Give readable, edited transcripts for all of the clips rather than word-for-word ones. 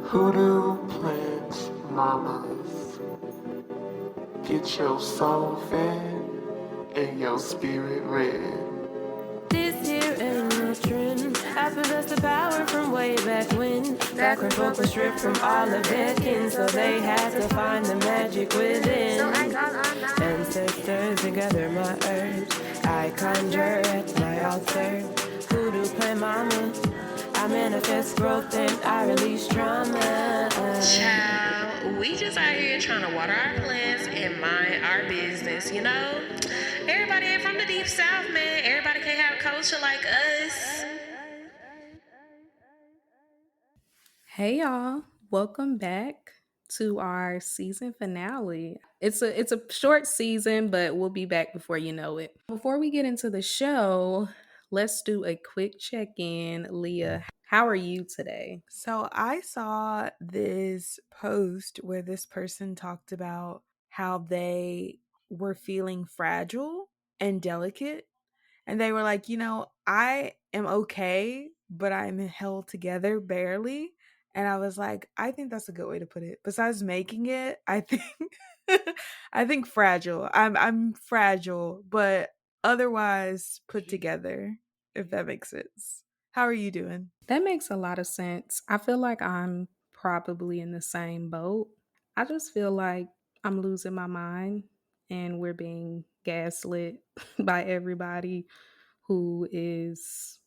Hoodoo plant mamas, get your soul fed and your spirit read. This here ain't no trend. I possess the power from way back when folk was stripped from all of their kin, so they had to find the magic within. So I call on my ancestors to gather my herbs. I conjure at my altar. Voodoo plant mama. I manifest growth and I release trauma. Child, we just out here trying to water our plants and mind our business, you know? Everybody ain't from the deep south, man. Everybody can't have culture like us. Hey y'all, welcome back to our season finale. It's a short season, but we'll be back before you know it. Before we get into the show, let's do a quick check-in. Leah, how are you today? So I saw this post where this person talked about how they were feeling fragile and delicate. And they were like, I am okay, but I'm held together barely. And I was like, I think that's a good way to put it. Besides making it, I think I think fragile. I'm fragile, but otherwise put together, if that makes sense. How are you doing? That makes a lot of sense. I feel like I'm probably in the same boat. I just feel like I'm losing my mind and we're being gaslit by everybody who is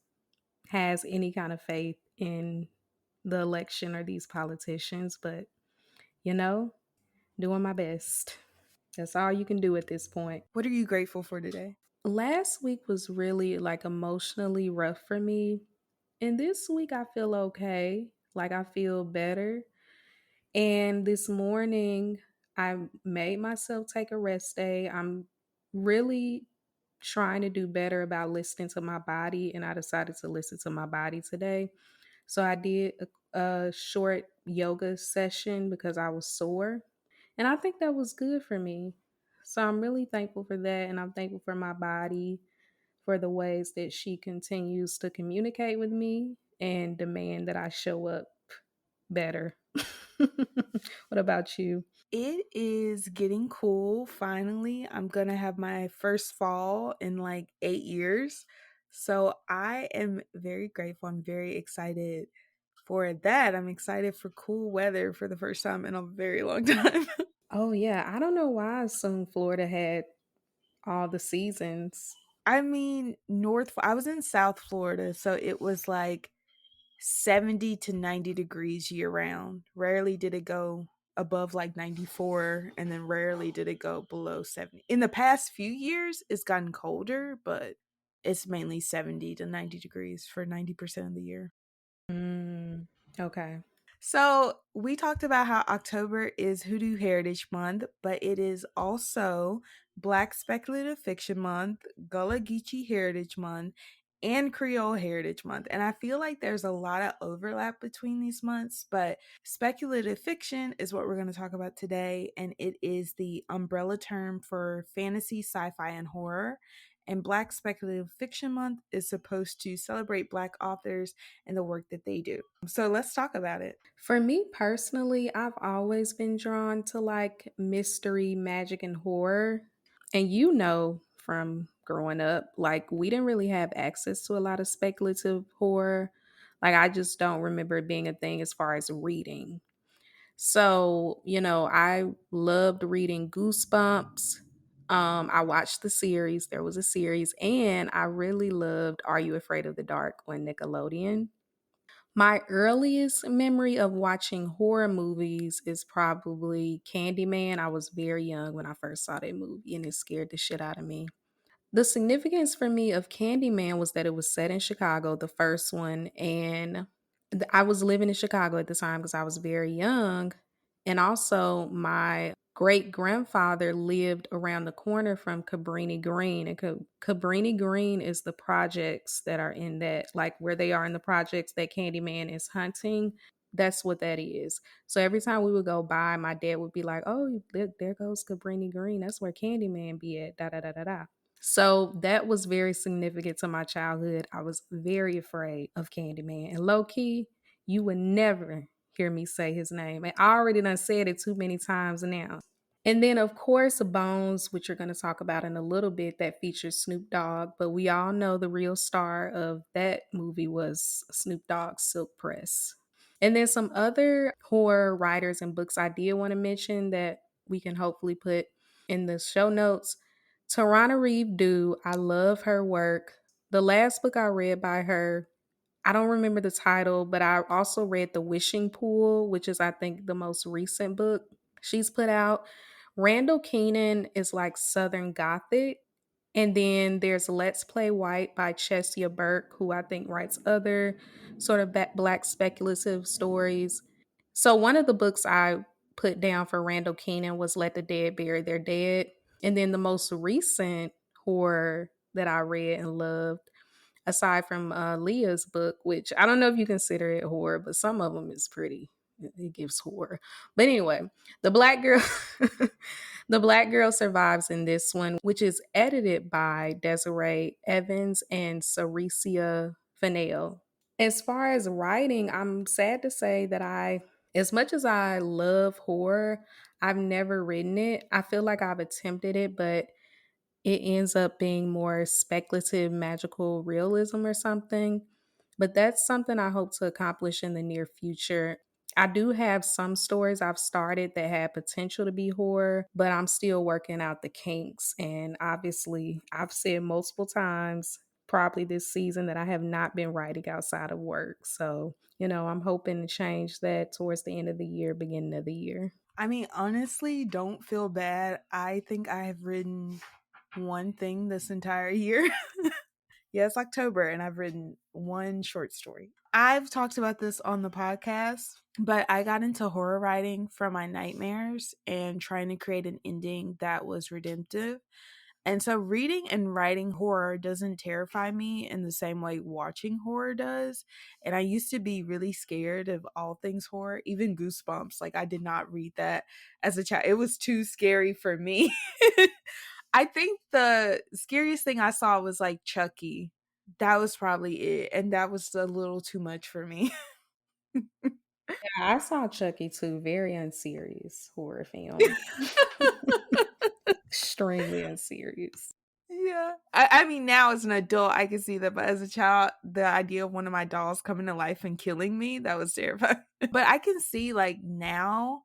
has any kind of faith in the election or these politicians, but you know, doing my best. That's all you can do at this point. What are you grateful for today? Last week was really like emotionally rough for me. And this week I feel okay. Like I feel better. And this morning I made myself take a rest day. I'm really trying to do better about listening to my body, and I decided to listen to my body today. So I did a short yoga session because I was sore, and I think that was good for me. So I'm really thankful for that, and I'm thankful for my body for the ways that she continues to communicate with me and demand that I show up better. What about you? It is getting cool. Finally, I'm going to have my first fall in like 8 years. So I am very grateful. I'm very excited for that. I'm excited for cool weather for the first time in a very long time. Oh, yeah. I don't know why I assumed Florida had all the seasons. I mean, I was in South Florida, so it was like 70 to 90 degrees year round. Rarely did it go above like 94, and then rarely did it go below 70. In the past few years, it's gotten colder, but it's mainly 70 to 90 degrees for 90% of the year. Mm, okay. So, we talked about how October is Hoodoo Heritage Month, but it is also Black Speculative Fiction Month, Gullah Geechee Heritage Month, and Creole Heritage Month. And I feel like there's a lot of overlap between these months, but speculative fiction is what we're going to talk about today. And it is the umbrella term for fantasy, sci fi, and horror. And Black Speculative Fiction Month is supposed to celebrate Black authors and the work that they do. So let's talk about it. For me personally, I've always been drawn to like mystery, magic, and horror. And you know, from growing up, like we didn't really have access to a lot of speculative horror. Like I just don't remember it being a thing as far as reading. So, I loved reading Goosebumps. I watched the series. There was a series, and I really loved Are You Afraid of the Dark on Nickelodeon. My earliest memory of watching horror movies is probably Candyman. I was very young when I first saw that movie, and it scared the shit out of me. The significance for me of Candyman was that it was set in Chicago, the first one, and I was living in Chicago at the time because I was very young. And also, my great grandfather lived around the corner from Cabrini Green. And Cabrini Green is the projects that are in that, like where they are in the projects that Candyman is hunting. That's what that is. So every time we would go by, my dad would be like, "Oh, there goes Cabrini Green. That's where Candyman be at." Da da da da da. So that was very significant to my childhood. I was very afraid of Candyman. And low key, you would never hear me say his name. And I already done said it too many times now. And then, of course, Bones, which you're going to talk about in a little bit, that features Snoop Dogg. But we all know the real star of that movie was Snoop Dogg's Silk Press. And then some other horror writers and books I did want to mention that we can hopefully put in the show notes. Tarana Reeve Dew, I love her work. The last book I read by her, I don't remember the title, but I also read The Wishing Pool, which is, I think, the most recent book she's put out. Randall Keenan is like Southern Gothic. And then there's Let's Play White by Chesia Burke, who I think writes other sort of black speculative stories. So one of the books I put down for Randall Keenan was Let the Dead Bury Their Dead. And then the most recent horror that I read and loved, aside from Leah's book, which I don't know if you consider it horror, but some of them is pretty. It gives horror. But anyway, the black girl, the black girl survives in this one, which is edited by Desiree Evans and Caricia Fennell. As far as writing, I'm sad to say that as much as I love horror, I've never written it. I feel like I've attempted it, but it ends up being more speculative, magical realism or something. But that's something I hope to accomplish in the near future. I do have some stories I've started that had potential to be horror, but I'm still working out the kinks. And obviously, I've said multiple times, probably this season, that I have not been writing outside of work. So, I'm hoping to change that towards the end of the year, beginning of the year. I mean, honestly, don't feel bad. I think I have written one thing this entire year. Yeah, it's October and I've written one short story. I've talked about this on the podcast, but I got into horror writing from my nightmares and trying to create an ending that was redemptive. And so reading and writing horror doesn't terrify me in the same way watching horror does. And I used to be really scared of all things horror, even Goosebumps. Like, I did not read that as a child. It was too scary for me. I think the scariest thing I saw was like Chucky. That was probably it. And that was a little too much for me. Yeah, I saw Chucky too. Very unserious horror film. Extremely unserious. Yeah. I mean, now as an adult, I can see that. But as a child, the idea of one of my dolls coming to life and killing me, that was terrifying. But I can see, like, now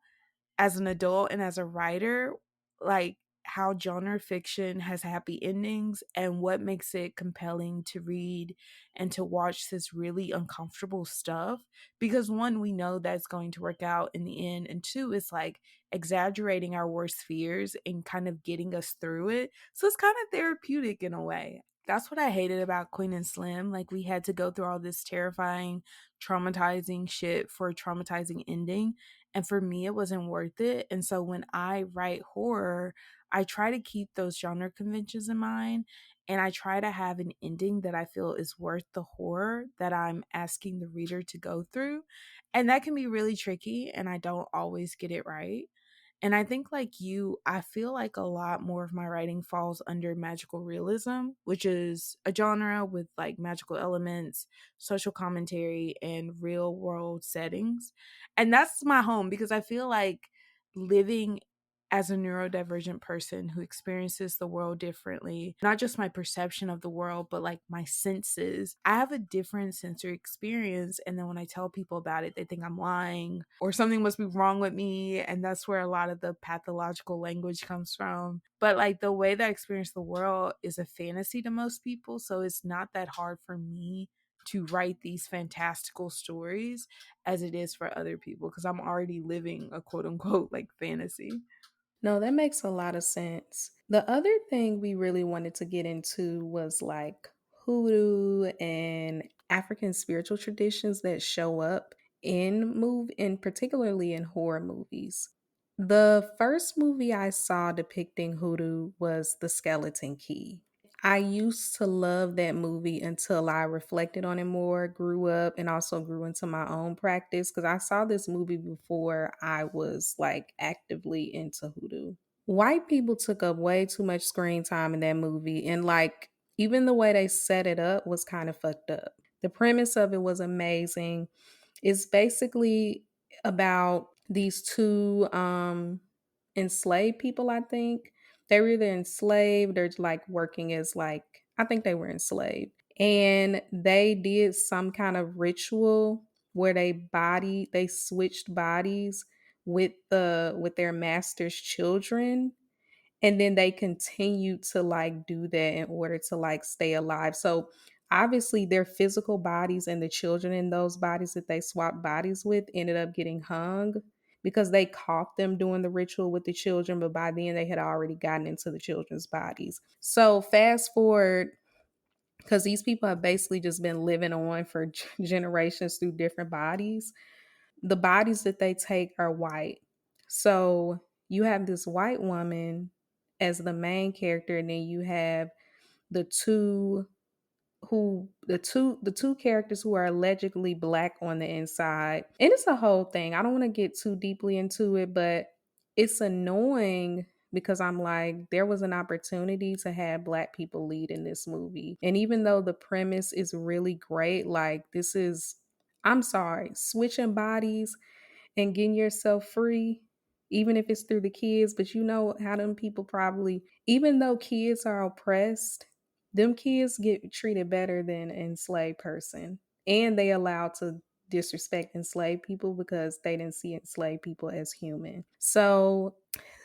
as an adult and as a writer, like, how genre fiction has happy endings and what makes it compelling to read and to watch this really uncomfortable stuff. Because one, we know that's going to work out in the end, and two, it's like exaggerating our worst fears and kind of getting us through it. So it's kind of therapeutic in a way. That's what I hated about Queen and Slim. Like, we had to go through all this terrifying, traumatizing shit for a traumatizing ending. And for me, it wasn't worth it. And so when I write horror, I try to keep those genre conventions in mind. And I try to have an ending that I feel is worth the horror that I'm asking the reader to go through. And that can be really tricky. And I don't always get it right. And I think, like you, I feel like a lot more of my writing falls under magical realism, which is a genre with like magical elements, social commentary, and real world settings. And that's my home because I feel like living as a neurodivergent person who experiences the world differently, not just my perception of the world, but like my senses, I have a different sensory experience. And then when I tell people about it, they think I'm lying or something must be wrong with me. And that's where a lot of the pathological language comes from. But like the way that I experience the world is a fantasy to most people. So it's not that hard for me to write these fantastical stories as it is for other people because I'm already living a quote unquote like fantasy. No, that makes a lot of sense. The other thing we really wanted to get into was like hoodoo and African spiritual traditions that show up in particularly in horror movies. The first movie I saw depicting hoodoo was The Skeleton Key. I used to love that movie until I reflected on it more, grew up, and also grew into my own practice because I saw this movie before I was like actively into hoodoo. White people took up way too much screen time in that movie, and like even the way they set it up was kind of fucked up. The premise of it was amazing. It's basically about these two enslaved people, I think. They were either enslaved or like working as like, I think they were enslaved. And they did some kind of ritual where they switched bodies with their master's children, and then they continue to like do that in order to like stay alive. So obviously their physical bodies and the children in those bodies that they swapped bodies with ended up getting hung because they caught them doing the ritual with the children, but by then they had already gotten into the children's bodies. So fast forward, because these people have basically just been living on for generations through different bodies. The bodies that they take are white. So you have this white woman as the main character, and then you have the two the two characters who are allegedly black on the inside. And it's a whole thing. I don't want to get too deeply into it, but it's annoying because I'm like, there was an opportunity to have black people lead in this movie. And even though the premise is really great, like this is, I'm sorry, switching bodies and getting yourself free, even if it's through the kids. But you know how them people probably, even though kids are oppressed, them kids get treated better than an enslaved person. And they allowed to disrespect enslaved people because they didn't see enslaved people as human. So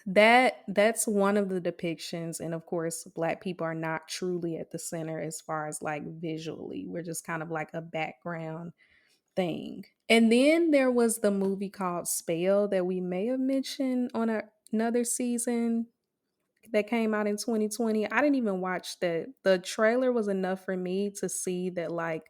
that's one of the depictions. And of course, black people are not truly at the center as far as like visually. We're just kind of like a background thing. And then there was the movie called Spell that we may have mentioned on another season that came out in 2020. I didn't even watch that. The trailer was enough for me to see that like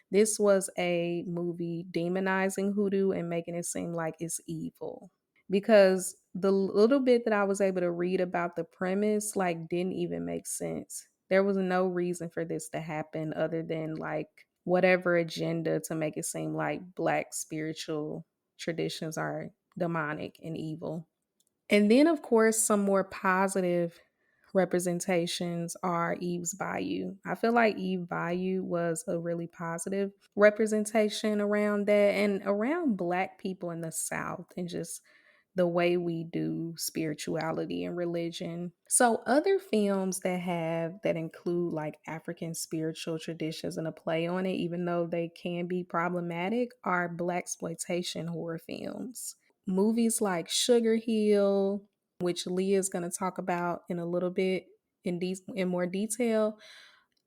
this was a movie demonizing hoodoo and making it seem like it's evil. Because the little bit that I was able to read about the premise like didn't even make sense. There was no reason for this to happen other than like whatever agenda to make it seem like black spiritual traditions are demonic and evil. And then, of course, some more positive representations are Eve's Bayou. I feel like Eve Bayou was a really positive representation around that and around Black people in the South and just the way we do spirituality and religion. So other films that include like African spiritual traditions and a play on it, even though they can be problematic, are Black exploitation horror films. Movies like Sugar Hill, which Leah is going to talk about in a little bit in more detail.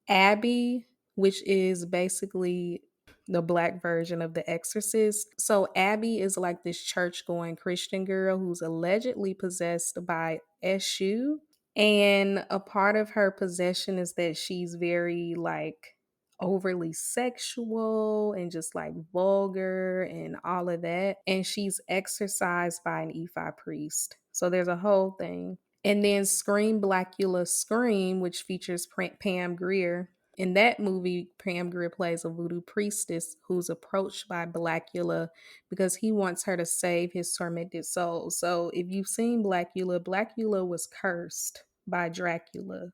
Abby, which is basically the black version of The Exorcist. So Abby is like this church-going Christian girl who's allegedly possessed by Eshu. And a part of her possession is that she's very like overly sexual and just like vulgar and all of that. And she's exorcised by an Ephi priest. So there's a whole thing. And then Scream Blackula Scream, which features Pam Grier. In that movie, Pam Grier plays a voodoo priestess who's approached by Blackula because he wants her to save his tormented soul. So if you've seen Blackula, Blackula was cursed by Dracula.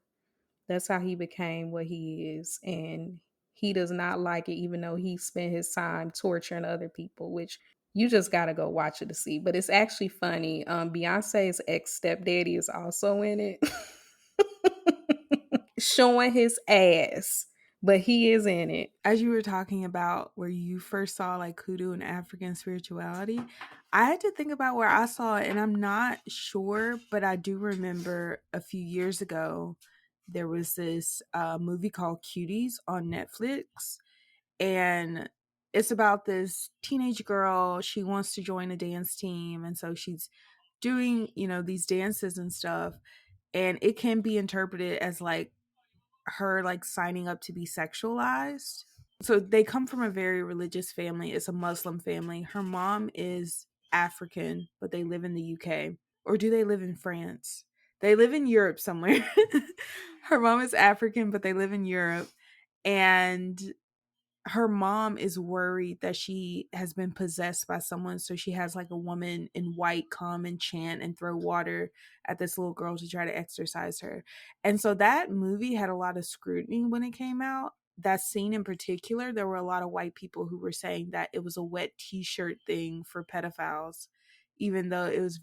That's how he became what he is. And he does not like it, even though he spent his time torturing other people, which you just got to go watch it to see. But it's actually funny. Beyonce's ex stepdaddy is also in it, showing his ass, but he is in it. As you were talking about where you first saw like hoodoo and African spirituality, I had to think about where I saw it, and I'm not sure, but I do remember a few years ago there was this movie called Cuties on Netflix, and it's about this teenage girl. She wants to join a dance team, and so she's doing these dances and stuff, and it can be interpreted as like her like signing up to be sexualized. So they come from a very religious family. It's a Muslim family. Her mom is African, but they live in the UK. Or do they live in France? They live in Europe somewhere. Her mom is African, but they live in Europe. And her mom is worried that she has been possessed by someone, so she has like a woman in white come and chant and throw water at this little girl to try to exorcise her. And so that movie had a lot of scrutiny when it came out that scene in particular, there were a lot of white people who were saying that it was a wet t-shirt thing for pedophiles, even though it was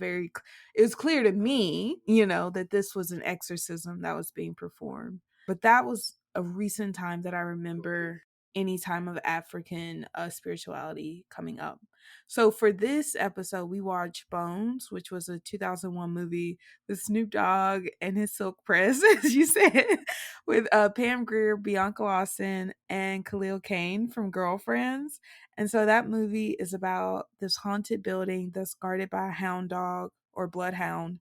clear to me, that this was an exorcism that was being performed. But that was a recent time that I remember any time of African spirituality coming up. So for this episode, we watched Bones, which was a 2001 movie with Snoop Dogg and his silk press, as you said, with Pam Grier, Bianca Lawson, and Khalil Kane from Girlfriends. And so that movie is about this haunted building that's guarded by a hound dog or bloodhound.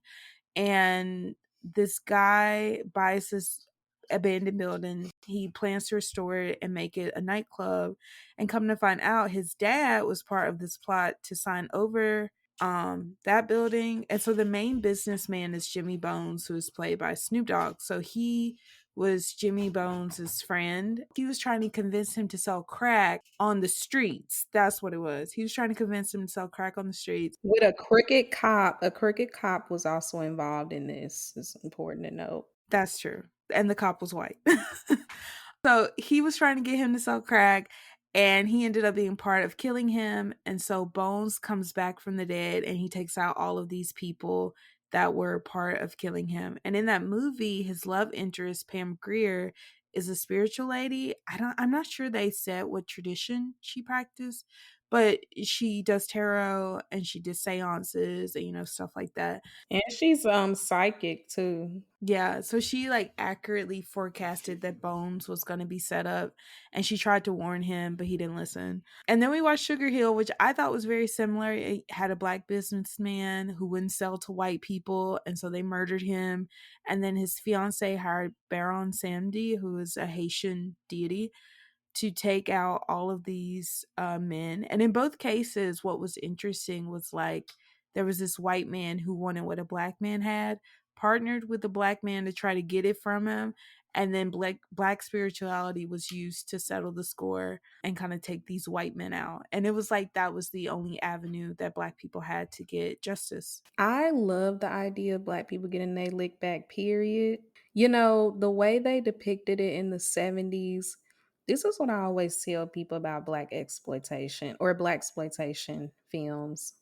And this guy buys this abandoned building. He plans to restore it and make it a nightclub. And come to find out, his dad was part of this plot to sign over that building. And so the main businessman is Jimmy Bones, who is played by Snoop Dogg. So he was Jimmy Bones's friend. He was trying to convince him to sell crack on the streets. That's what it was. He was trying to convince him to sell crack on the streets. With a crooked cop. A crooked cop was also involved in this. It's important to note. That's true. And the cop was white. So he was trying to get him to sell crack, and he ended up being part of killing him. And so Bones comes back from the dead, and he takes out all of these people that were part of killing him. And in that movie, his love interest, Pam Grier, is a spiritual lady. I'm not sure they said what tradition she practiced, but she does tarot and she did seances and stuff like that. And she's psychic too. Yeah, so she like accurately forecasted that Bones was going to be set up, and she tried to warn him, but he didn't listen. And then we watched Sugar Hill, which I thought was very similar. It had a black businessman who wouldn't sell to white people, and so they murdered him. And then his fiance hired Baron Samedi, who is a Haitian deity, to take out all of these men. And in both cases, what was interesting was like there was this white man who wanted what a black man had, partnered with the black man to try to get it from him, and then black spirituality was used to settle the score and kind of take these white men out. And it was like that was the only avenue that black people had to get justice. I love the idea of black people getting their lick back, period. The way they depicted it in the 70s, this is what I always tell people about black exploitation or black exploitation films,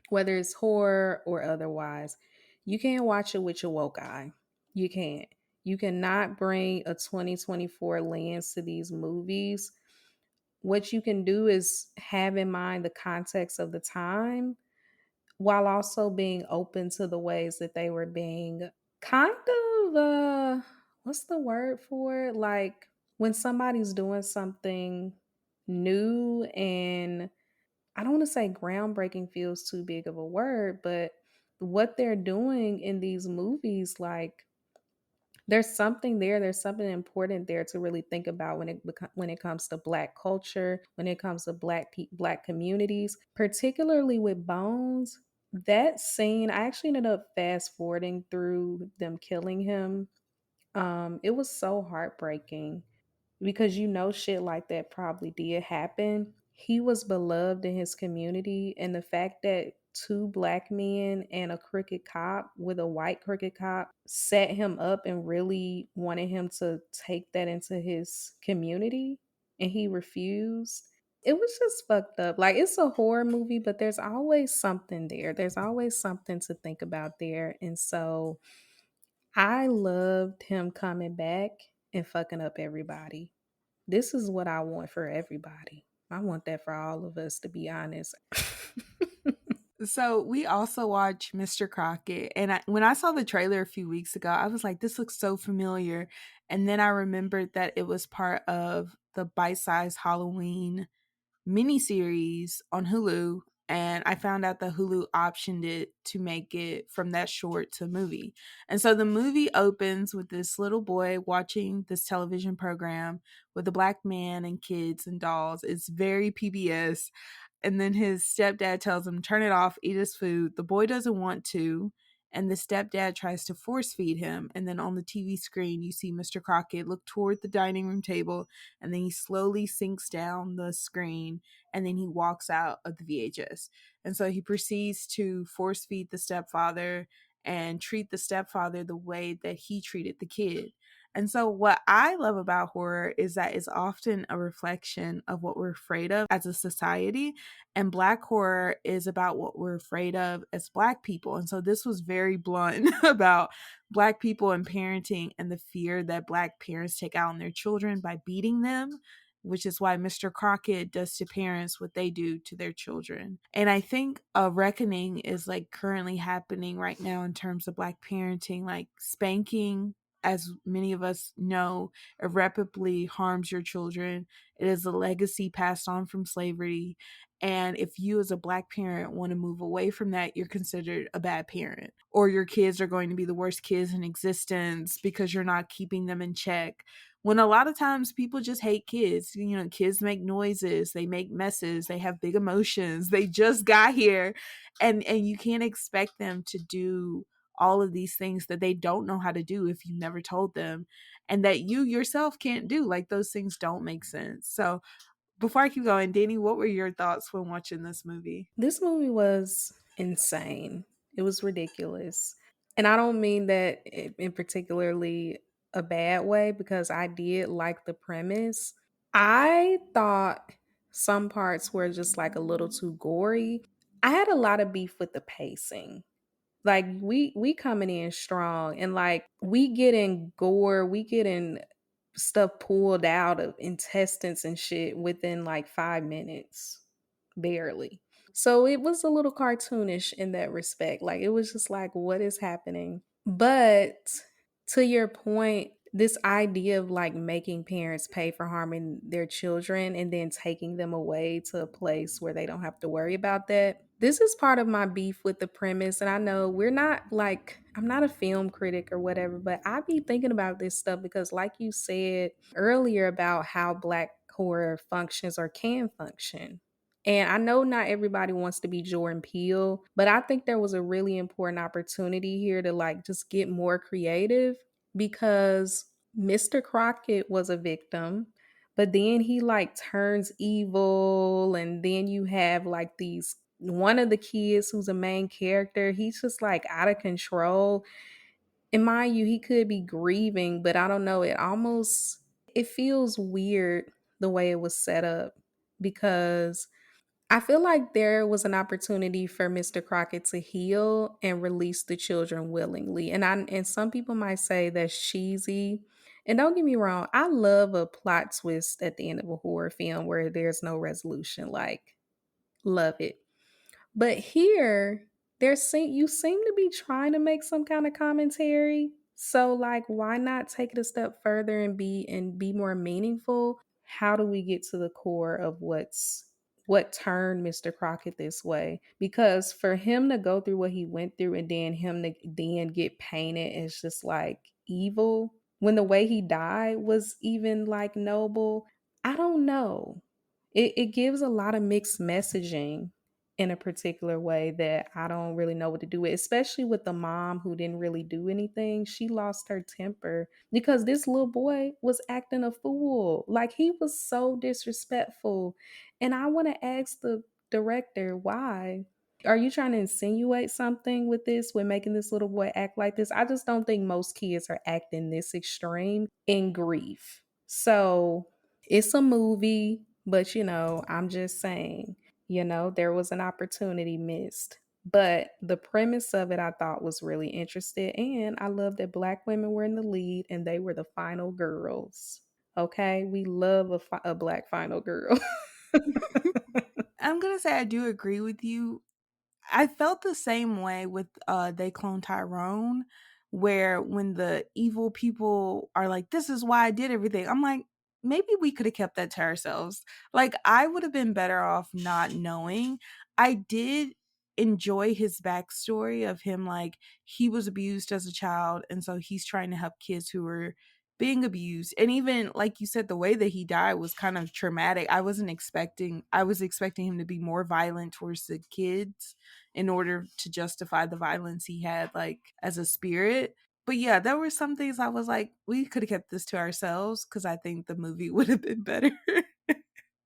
whether it's horror or otherwise. You can't watch it with your woke eye. You can't. You cannot bring a 2024 lens to these movies. What you can do is have in mind the context of the time while also being open to the ways that they were being kind of what's the word for it? Like when somebody's doing something new, and I don't want to say groundbreaking feels too big of a word, but what they're doing in these movies, like there's something there, there's something important there to really think about when it comes to black culture, when it comes to black communities, particularly with Bones. That scene, I actually ended up fast forwarding through them killing him. It was so heartbreaking because shit like that probably did happen. He was beloved in his community, and the fact that two black men and a crooked cop with a white crooked cop set him up and really wanted him to take that into his community, and he refused. It was just fucked up. Like, it's a horror movie, but there's always something there. There's always something to think about there. And so I loved him coming back and fucking up everybody. This is what I want for everybody. I want that for all of us, to be honest. So we also watched Mr. Crockett, and when I saw the trailer a few weeks ago, I was like, this looks so familiar. And then I remembered that it was part of the bite-sized Halloween miniseries on Hulu, and I found out that Hulu optioned it to make it from that short to movie. And so the movie opens with this little boy watching this television program with a black man and kids and dolls. It's very PBS. And then his stepdad tells him, turn it off, eat his food. The boy doesn't want to. And the stepdad tries to force feed him. And then on the TV screen, you see Mr. Crockett look toward the dining room table. And then he slowly sinks down the screen. And then he walks out of the VHS. And so he proceeds to force feed the stepfather and treat the stepfather the way that he treated the kid. And so, what I love about horror is that it's often a reflection of what we're afraid of as a society. And Black horror is about what we're afraid of as Black people. And so, this was very blunt about Black people and parenting and the fear that Black parents take out on their children by beating them, which is why Mr. Crockett does to parents what they do to their children. And I think a reckoning is like currently happening right now in terms of Black parenting, like spanking, as many of us know, irreparably harms your children. It is a legacy passed on from slavery. And if you, as a Black parent, want to move away from that, you're considered a bad parent. Or your kids are going to be the worst kids in existence because you're not keeping them in check. When a lot of times people just hate kids. You know, kids make noises, they make messes, they have big emotions, they just got here. And you can't expect them to do all of these things that they don't know how to do if you never told them, and that you yourself can't do. Like, those things don't make sense. So before I keep going, Dani, what were your thoughts when watching this movie? This movie was insane. It was ridiculous. And I don't mean that in particularly a bad way, because I did like the premise. I thought some parts were just like a little too gory. I had a lot of beef with the pacing. Like, we coming in strong, and like we getting gore, we getting stuff pulled out of intestines and shit within like 5 minutes, barely. So it was a little cartoonish in that respect. Like, it was just like, what is happening? But to your point, this idea of like making parents pay for harming their children and then taking them away to a place where they don't have to worry about that. This is part of my beef with the premise. And I know we're not like, I'm not a film critic or whatever, but I be thinking about this stuff because, like you said earlier, about how Black horror functions or can function. And I know not everybody wants to be Jordan Peele, but I think there was a really important opportunity here to like just get more creative, because Mr. Crockett was a victim, but then he like turns evil, and then you have like these, one of the kids who's a main character, he's just like out of control. And mind you, he could be grieving, but I don't know, it feels weird the way it was set up, because I feel like there was an opportunity for Mr. Crockett to heal and release the children willingly. And some people might say that's cheesy. And don't get me wrong, I love a plot twist at the end of a horror film where there's no resolution. Like, love it. But here, you seem to be trying to make some kind of commentary. So like, why not take it a step further and be more meaningful? How do we get to the core of what turned Mr. Crockett this way? Because for him to go through what he went through and then him to then get painted as just like evil, when the way he died was even like noble, I don't know. It gives a lot of mixed messaging in a particular way that I don't really know what to do with, especially with the mom who didn't really do anything. She lost her temper because this little boy was acting a fool. Like, he was so disrespectful. And I want to ask the director, why? Are you trying to insinuate something with this, with making this little boy act like this? I just don't think most kids are acting this extreme in grief. So it's a movie, but I'm just saying, there was an opportunity missed. But the premise of it I thought was really interesting. And I love that Black women were in the lead and they were the final girls. Okay, we love a Black final girl. I'm going to say I do agree with you. I felt the same way with They Clone Tyrone, where when the evil people are like, this is why I did everything, I'm like, maybe we could have kept that to ourselves. Like, I would have been better off not knowing. I did enjoy his backstory of him, like, he was abused as a child, and so he's trying to help kids who were being abused. And even like you said, the way that he died was kind of traumatic. I was expecting him to be more violent towards the kids in order to justify the violence he had, like, as a spirit. But yeah, there were some things I was like, we could have kept this to ourselves, because I think the movie would have been better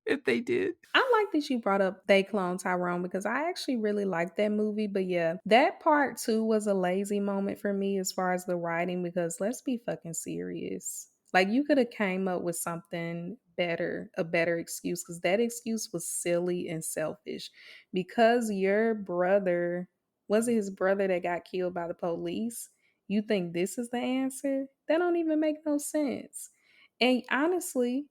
if they did. I like that you brought up They Clone Tyrone because I actually really liked that movie. But yeah, that part too was a lazy moment for me as far as the writing because let's be fucking serious. Like you could have came up with something better, a better excuse because that excuse was silly and selfish. Because your brother, was it his brother that got killed by the police? You think this is the answer? That don't even make no sense. And honestly,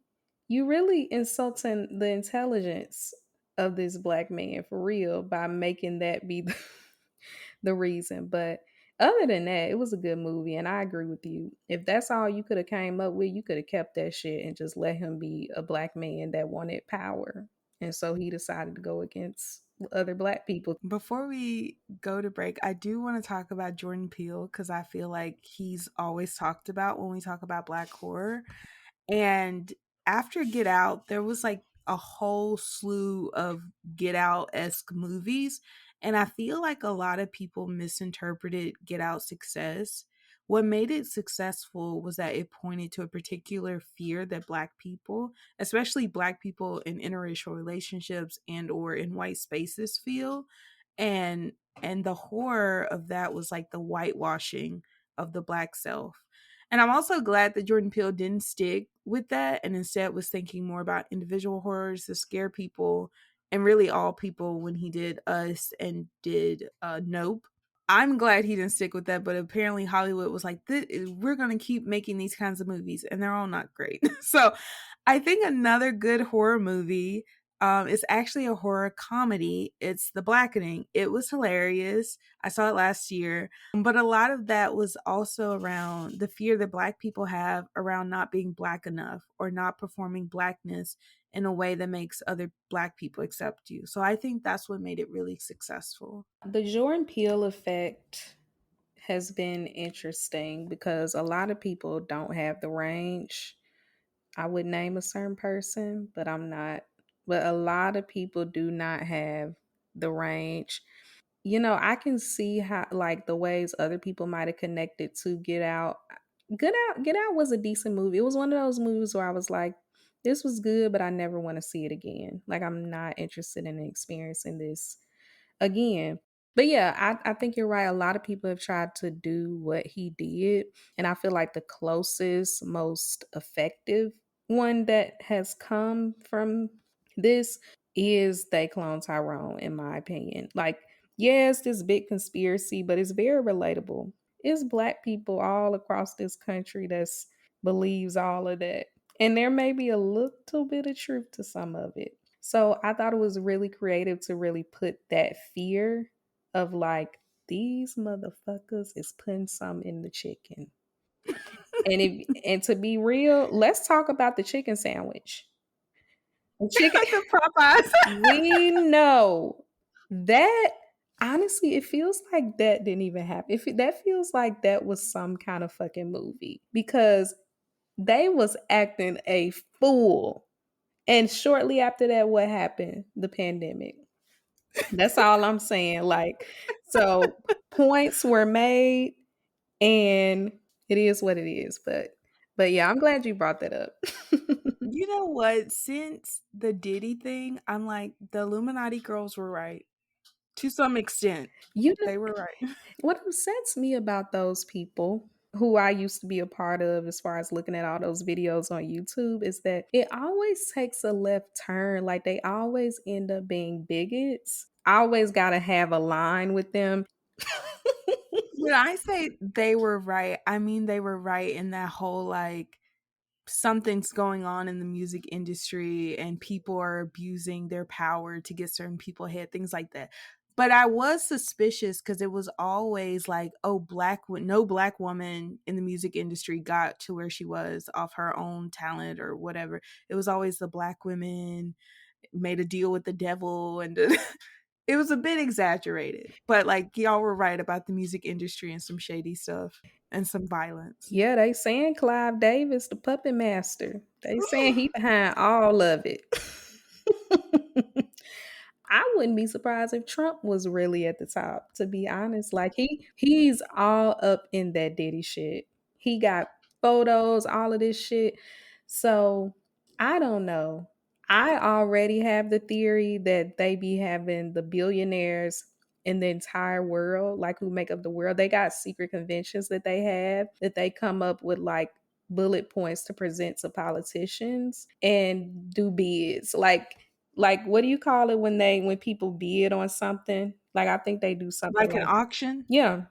you really insulting the intelligence of this black man for real by making that be the reason. But other than that, it was a good movie, and I agree with you. If that's all you could have came up with, you could have kept that shit and just let him be a black man that wanted power, and so he decided to go against other black people. Before we go to break, I do want to talk about Jordan Peele because I feel like he's always talked about when we talk about black horror. And after Get Out, there was like a whole slew of Get Out esque movies. And I feel like a lot of people misinterpreted Get Out's success. What made it successful was that it pointed to a particular fear that black people, especially black people in interracial relationships and or in white spaces feel. And the horror of that was like the whitewashing of the black self. And I'm also glad that Jordan Peele didn't stick with that and instead was thinking more about individual horrors to scare people and really all people when he did Us and did Nope. I'm glad he didn't stick with that, but apparently Hollywood was like, we're going to keep making these kinds of movies, and they're all not great. So I think another good horror movie is actually a horror comedy. It's The Blackening. It was hilarious. I saw it last year, but a lot of that was also around the fear that Black people have around not being Black enough or not performing Blackness in a way that makes other Black people accept you. So I think that's what made it really successful. The Jordan Peele effect has been interesting because a lot of people don't have the range. I would name a certain person, but I'm not. But a lot of people do not have the range. You know, I can see how like the ways other people might have connected to Get Out. Get Out was a decent movie. It was one of those movies where I was like, this was good, but I never want to see it again. Like I'm not interested in experiencing this again. But yeah, I think you're right. A lot of people have tried to do what he did. And I feel like the closest, most effective one that has come from this is They Clone Tyrone, in my opinion. Like, yes, this big conspiracy, but it's very relatable. It's black people all across this country that's believes all of that. And there may be a little bit of truth to some of it. So I thought it was really creative to really put that fear of like, these motherfuckers is putting some in the chicken. And to be real, let's talk about the chicken sandwich. The chicken The Popeyes. we know that honestly, it feels like that didn't even happen. That feels like that was some kind of fucking movie because they was acting a fool. And shortly after that, what happened? The pandemic. That's all I'm saying. Like, so points were made and it is what it is. But yeah, I'm glad you brought that up. You know what? Since the Diddy thing, I'm like, the Illuminati girls were right. To some extent, You know, they were right. what upsets me about those people who I used to be a part of as far as looking at all those videos on YouTube is that it always takes a left turn. Like they always end up being bigots. I always got to have a line with them. When I say they were right, I mean they were right in that whole like something's going on in the music industry and people are abusing their power to get certain people ahead, things like that. But I was suspicious because it was always like, oh, no black woman in the music industry got to where she was off her own talent or whatever. It was always the black women made a deal with the devil and it was a bit exaggerated. But like y'all were right about the music industry and some shady stuff and some violence. Yeah, they saying Clive Davis, the puppet master. They saying he behind all of it. I wouldn't be surprised if Trump was really at the top, to be honest. Like he's all up in that Diddy shit. He got photos, all of this shit. So I don't know. I already have the theory that they be having the billionaires in the entire world, like who make up the world. They got secret conventions that they have that they come up with like bullet points to present to politicians and do bids. Like what do you call it when people bid on something? Like I think they do something Like an like auction? yeah.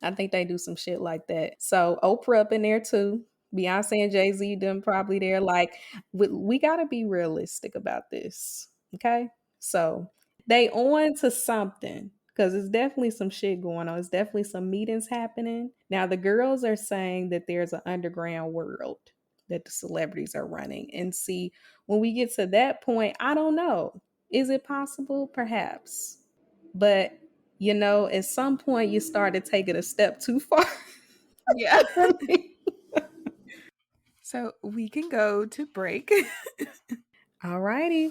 I think they do some shit like that. So Oprah up in there too. Beyonce and Jay Z them probably there. Like we got to be realistic about this, okay? So they on to something because it's definitely some shit going on. It's definitely some meetings happening. Now the girls are saying that there's an underground world that the celebrities are running. And see, when we get to that point, I don't know. Is it possible? Perhaps. But at some point you start to take it a step too far. Yeah. Really. So we can go to break. All righty.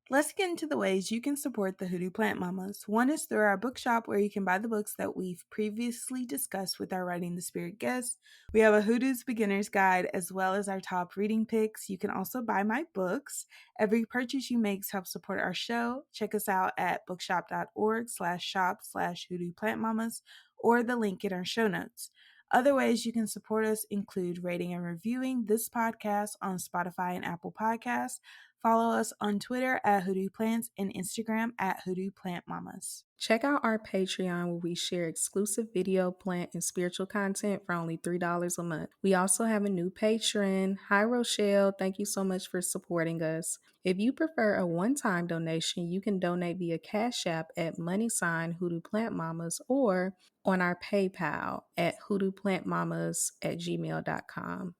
Let's get into the ways you can support the Hoodoo Plant Mamas. One is through our bookshop where you can buy the books that we've previously discussed with our Writing the Spirit guests. We have a Hoodoo's Beginner's Guide as well as our top reading picks. You can also buy my books. Every purchase you make helps support our show. Check us out at bookshop.org/shop/Hoodoo Plant Mamas or the link in our show notes. Other ways you can support us include rating and reviewing this podcast on Spotify and Apple Podcasts. Follow us on Twitter at Hoodoo Plants and Instagram at Hoodoo Plant Mamas. Check out our Patreon where we share exclusive video, plant, and spiritual content for only $3 a month. We also have a new patron. Hi, Rochelle. Thank you so much for supporting us. If you prefer a one-time donation, you can donate via Cash App at # Hoodoo Plant Mamas or on our PayPal at hoodooplantmamas@gmail.com.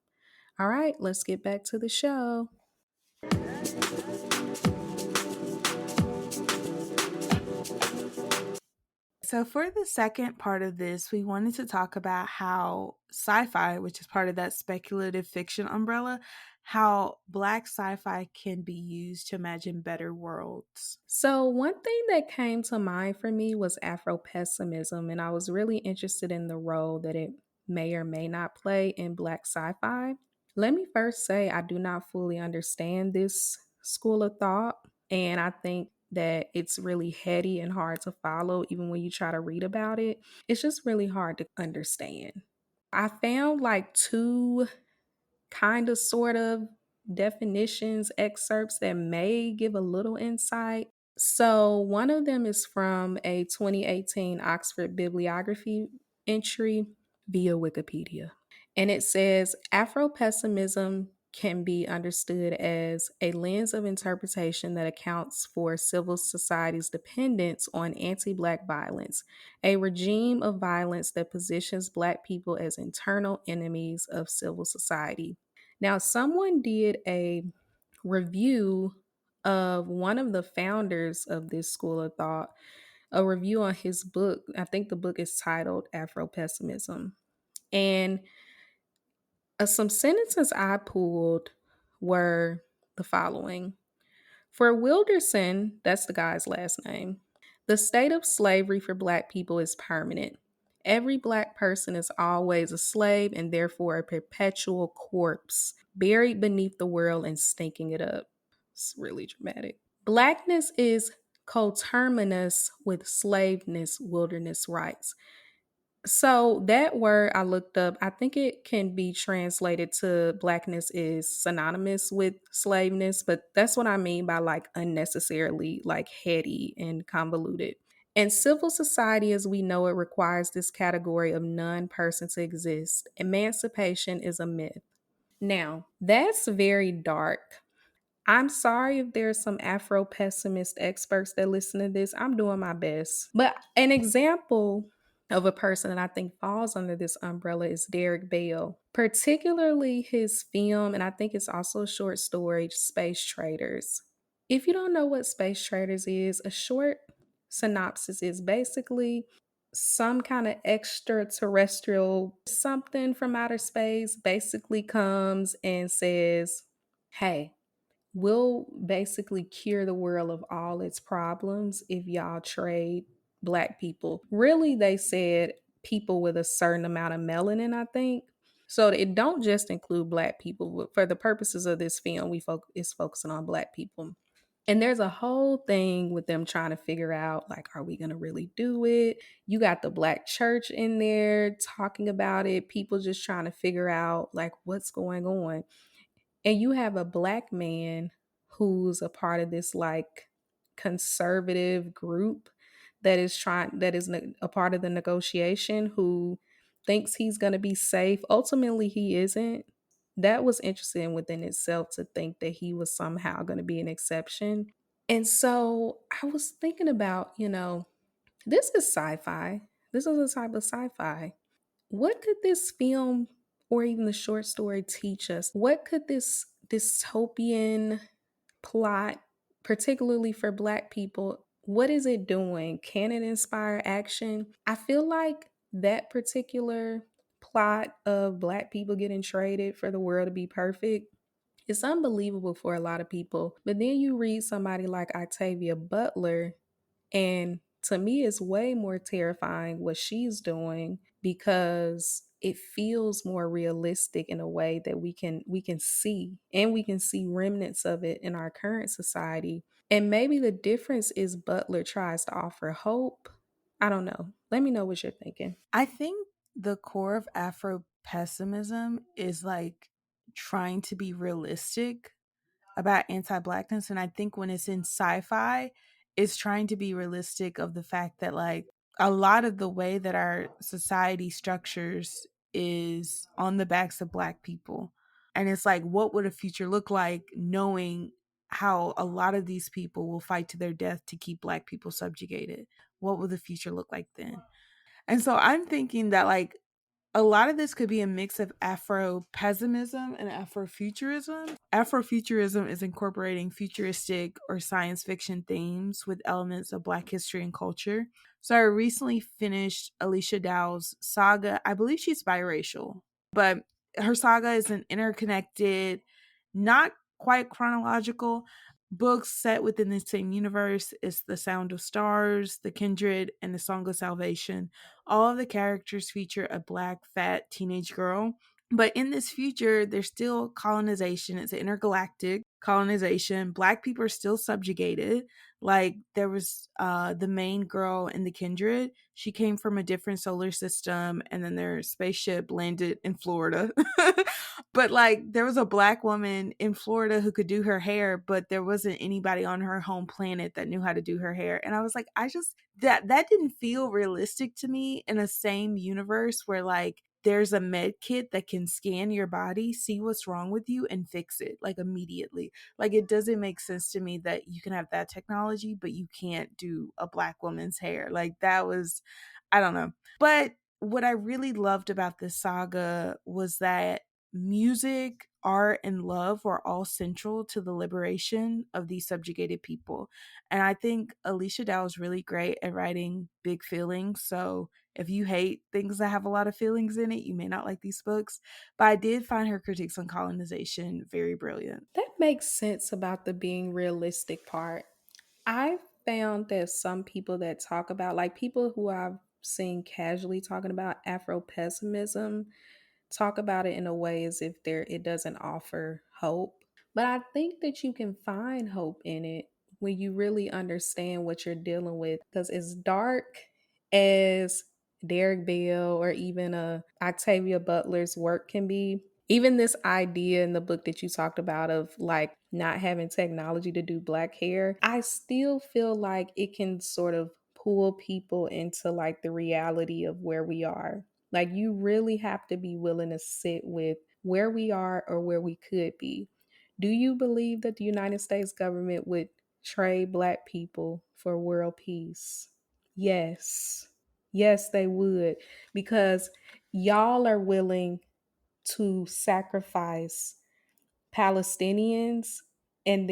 All right, let's get back to the show. So, for the second part of this, we wanted to talk about how sci fi, which is part of that speculative fiction umbrella, how Black sci fi can be used to imagine better worlds. So, one thing that came to mind for me was Afro pessimism, and I was really interested in the role that it may or may not play in Black sci fi. Let me first say, I do not fully understand this school of thought, and I think that it's really heady and hard to follow, even when you try to read about it. It's just really hard to understand. I found like two kind of sort of definitions, excerpts that may give a little insight. So, one of them is from a 2018 Oxford bibliography entry via Wikipedia. And it says Afro pessimism can be understood as a lens of interpretation that accounts for civil society's dependence on anti Black violence, a regime of violence that positions Black people as internal enemies of civil society. Now, someone did a review of one of the founders of this school of thought, a review on his book. I think the book is titled Afro Pessimism. And some sentences I pulled were the following. For Wilderson, that's the guy's last name, the state of slavery for Black people is permanent. Every Black person is always a slave and therefore a perpetual corpse, buried beneath the world and stinking it up. It's really dramatic. Blackness is coterminous with slaveness, wilderness rights. So that word I looked up, I think it can be translated to Blackness is synonymous with slaveness, but that's what I mean by like unnecessarily like heady and convoluted. And civil society as we know it requires this category of non-person to exist. Emancipation is a myth. Now, that's very dark. I'm sorry if there's some Afro pessimist experts that listen to this. I'm doing my best. But an example of a person that I think falls under this umbrella is Derek Bell, particularly his film, and I think it's also a short story, Space Traders. If you don't know what Space Traders is, a short synopsis is basically some kind of extraterrestrial something from outer space basically comes and says, hey, we'll basically cure the world of all its problems if y'all trade Black people. Really, they said people with a certain amount of melanin, I think. So it don't just include black people, but for the purposes of this film, it's focusing on black people. And there's a whole thing with them trying to figure out, like, are we going to really do it? You got the black church in there talking about it. People just trying to figure out, like, what's going on. And you have a black man who's a part of this, like, conservative group that is a part of the negotiation, who thinks he's going to be safe. Ultimately, he isn't. That was interesting within itself, to think that he was somehow going to be an exception. And so I was thinking about, this is sci-fi. This is a type of sci-fi. What could this film or even the short story teach us? What could this dystopian plot, particularly for Black people, what is it doing? Can it inspire action? I feel like that particular plot of Black people getting traded for the world to be perfect, it's unbelievable for a lot of people. But then you read somebody like Octavia Butler, and to me, it's way more terrifying what she's doing, because it feels more realistic in a way that we can see, and we can see remnants of it in our current society. And maybe the difference is Butler tries to offer hope. I don't know. Let me know what you're thinking. I think the core of Afro pessimism is like trying to be realistic about anti-blackness, and I think when it's in sci-fi, it's trying to be realistic of the fact that like a lot of the way that our society structures is on the backs of black people. And it's like, what would a future look like knowing how a lot of these people will fight to their death to keep black people subjugated? What will the future look like then? And so I'm thinking that like a lot of this could be a mix of Afro pessimism and Afrofuturism. Afrofuturism is incorporating futuristic or science fiction themes with elements of Black history and culture. So I recently finished Alicia Dow's saga. I believe she's biracial, but her saga is an interconnected, not quite chronological, books set within the same universe. Is The Sound of Stars, The Kindred, and The Song of Salvation. All of the characters feature a black, fat teenage girl. But in this future, there's still colonization. It's an intergalactic colonization. Black people are still subjugated. Like there was the main girl in The Kindred. She came from a different solar system, and then their spaceship landed in Florida. But like there was a black woman in Florida who could do her hair, but there wasn't anybody on her home planet that knew how to do her hair. And I was like, I just that didn't feel realistic to me in a same universe where like there's a med kit that can scan your body, see what's wrong with you, and fix it like immediately. Like it doesn't make sense to me that you can have that technology, but you can't do a black woman's hair. Like that was, I don't know. But what I really loved about this saga was that music, art, and love were all central to the liberation of these subjugated people. And I think Alicia Dow is really great at writing big feelings. So if you hate things that have a lot of feelings in it, you may not like these books. But I did find her critiques on colonization very brilliant. That makes sense about the being realistic part. I found that some people that talk about, like people who I've seen casually talking about Afro pessimism, talk about it in a way as if it doesn't offer hope. But I think that you can find hope in it when you really understand what you're dealing with. Because as dark as Derek Bell or even Octavia Butler's work can be, even this idea in the book that you talked about of like not having technology to do black hair, I still feel like it can sort of pull people into like the reality of where we are. Like you really have to be willing to sit with where we are or where we could be. Do you believe that the United States government would trade black people for world peace? Yes. Yes, they would. Because y'all are willing to sacrifice Palestinians and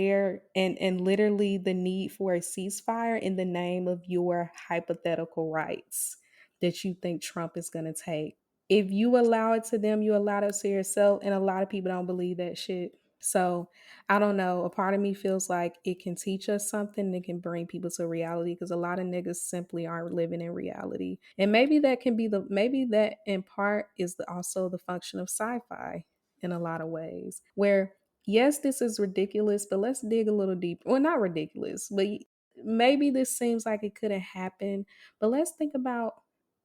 literally the need for a ceasefire in the name of your hypothetical rights that you think Trump is going to take. If you allow it to them, you allow it to yourself, and a lot of people don't believe that shit. So I don't know. A part of me feels like it can teach us something. It can bring people to reality because a lot of niggas simply aren't living in reality. And maybe that can be maybe that in part is also the function of sci-fi in a lot of ways. Where yes, this is ridiculous, but let's dig a little deeper. Well, not ridiculous, but maybe this seems like it couldn't happen. But let's think about,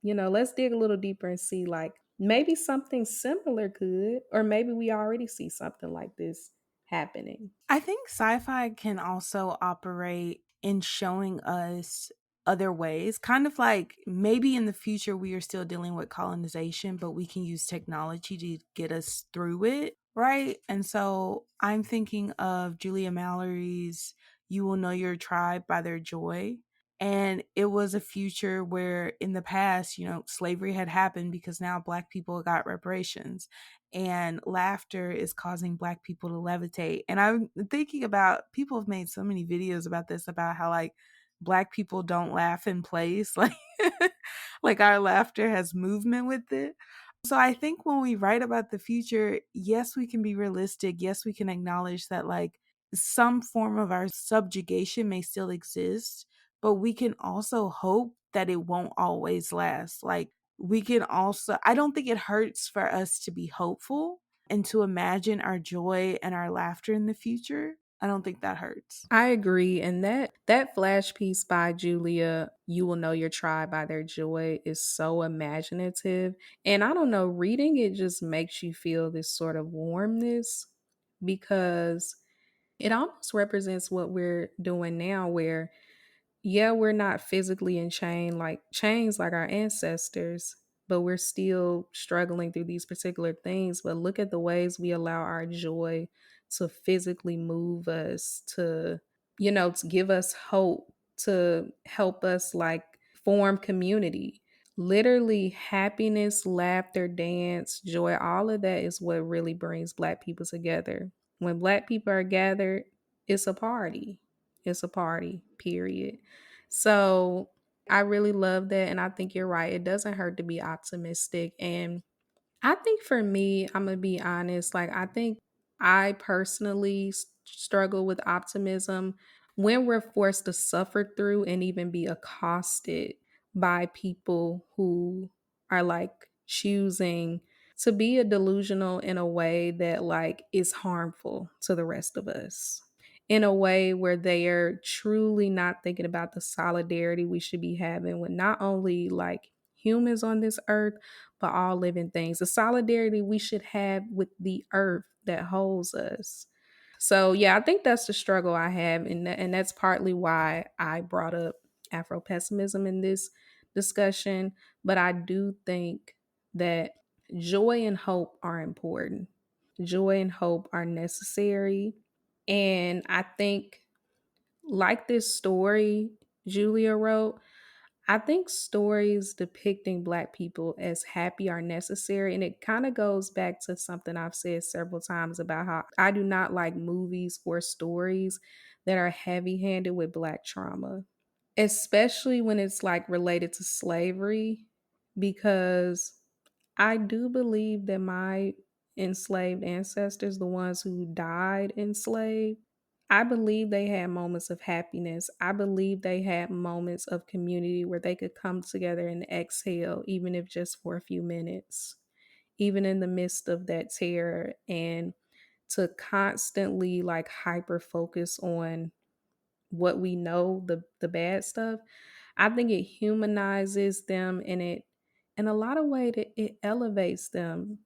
let's dig a little deeper and see like maybe something similar could, or maybe we already see something like this happening. I think sci-fi can also operate in showing us other ways, kind of like maybe in the future we are still dealing with colonization, but we can use technology to get us through it, right? And so I'm thinking of Julia Mallory's You Will Know Your Tribe by Their Joy. And it was a future where in the past, slavery had happened because now Black people got reparations, and laughter is causing Black people to levitate. And I'm thinking about, people have made so many videos about this, about how like Black people don't laugh in place, like our laughter has movement with it. So I think when we write about the future, yes, we can be realistic. Yes, we can acknowledge that like some form of our subjugation may still exist, but we can also hope that it won't always last. Like we can also, I don't think it hurts for us to be hopeful and to imagine our joy and our laughter in the future. I don't think that hurts. I agree. And that flash piece by Julia, You Will Know Your Tribe by Their Joy, is so imaginative. And I don't know, reading it just makes you feel this sort of warmness because it almost represents what we're doing now, where yeah, we're not physically in chains like our ancestors, but we're still struggling through these particular things. But look at the ways we allow our joy to physically move us, to give us hope, to help us like form community. Literally, happiness, laughter, dance, joy, all of that is what really brings Black people together. When Black people are gathered, it's a party. It's a party, period. So I really love that. And I think you're right. It doesn't hurt to be optimistic. And I think for me, I'm going to be honest, like, I think I personally struggle with optimism when we're forced to suffer through and even be accosted by people who are like choosing to be a delusional in a way that like is harmful to the rest of us, in a way where they are truly not thinking about the solidarity we should be having with not only like humans on this earth but all living things, the solidarity we should have with the earth that holds us. So yeah, I think that's the struggle I have, and that's partly why I brought up Afro pessimism in this discussion. But I do think that joy and hope are important. Joy and hope are necessary, and I think, like this story Julia wrote, I think stories depicting Black people as happy are necessary. And it kind of goes back to something I've said several times about how I do not like movies or stories that are heavy handed with Black trauma, especially when it's like related to slavery, because I do believe that my enslaved ancestors, the ones who died enslaved, I believe they had moments of happiness. I believe they had moments of community where they could come together and exhale, even if just for a few minutes, even in the midst of that terror, and to constantly like hyper focus on what we know, the bad stuff. I think it humanizes them, and it in a lot of ways it elevates them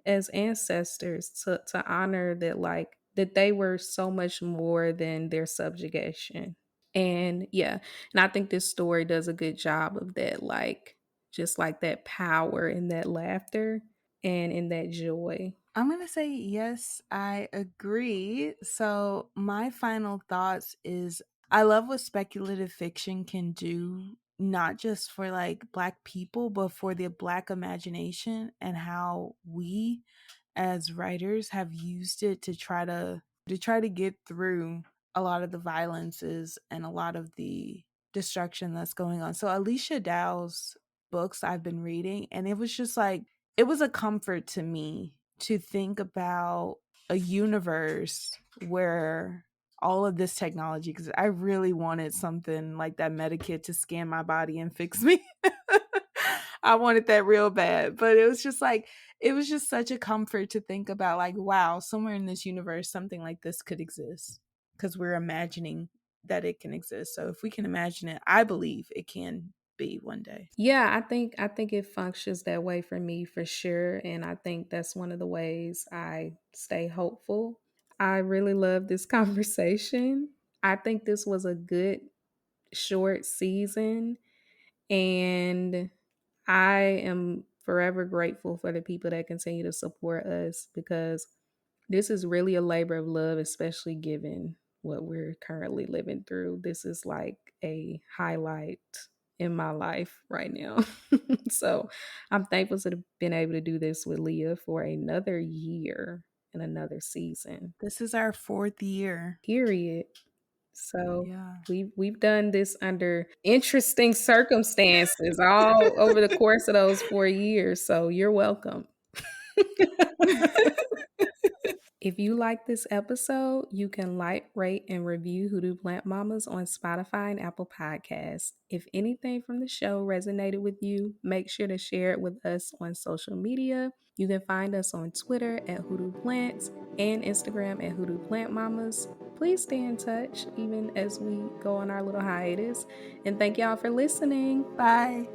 as ancestors, to honor that like that they were so much more than their subjugation. And yeah, and I think this story does a good job of that, like just like that power in that laughter and in that joy. I'm going to say yes, I agree. So, my final thoughts is I love what speculative fiction can do, not just for like Black people, but for the Black imagination, and how we as writers have used it to try to get through a lot of the violences and a lot of the destruction that's going on. So Alicia Dow's books I've been reading, and it was just like it was a comfort to me to think about a universe where all of this technology, because I really wanted something like that medikit to scan my body and fix me. I wanted that real bad. But it was just like, it was just such a comfort to think about, like, wow, somewhere in this universe, something like this could exist because we're imagining that it can exist. So if we can imagine it, I believe it can be one day. Yeah, I think it functions that way for me for sure, and I think that's one of the ways I stay hopeful. I really love this conversation. I think this was a good short season, and I am forever grateful for the people that continue to support us because this is really a labor of love, especially given what we're currently living through. This is like a highlight in my life right now. So I'm thankful to have been able to do this with Leah for another year and another season. This is our 4th year. Period. So Yeah. we've done this under interesting circumstances all over the course of those 4 years. So you're welcome. If you like this episode, you can like, rate, and review Hoodoo Plant Mamas on Spotify and Apple Podcasts. If anything from the show resonated with you, make sure to share it with us on social media. You can find us on Twitter at Hoodoo Plants and Instagram at Hoodoo Plant Mamas. Please stay in touch even as we go on our little hiatus. And thank y'all for listening. Bye.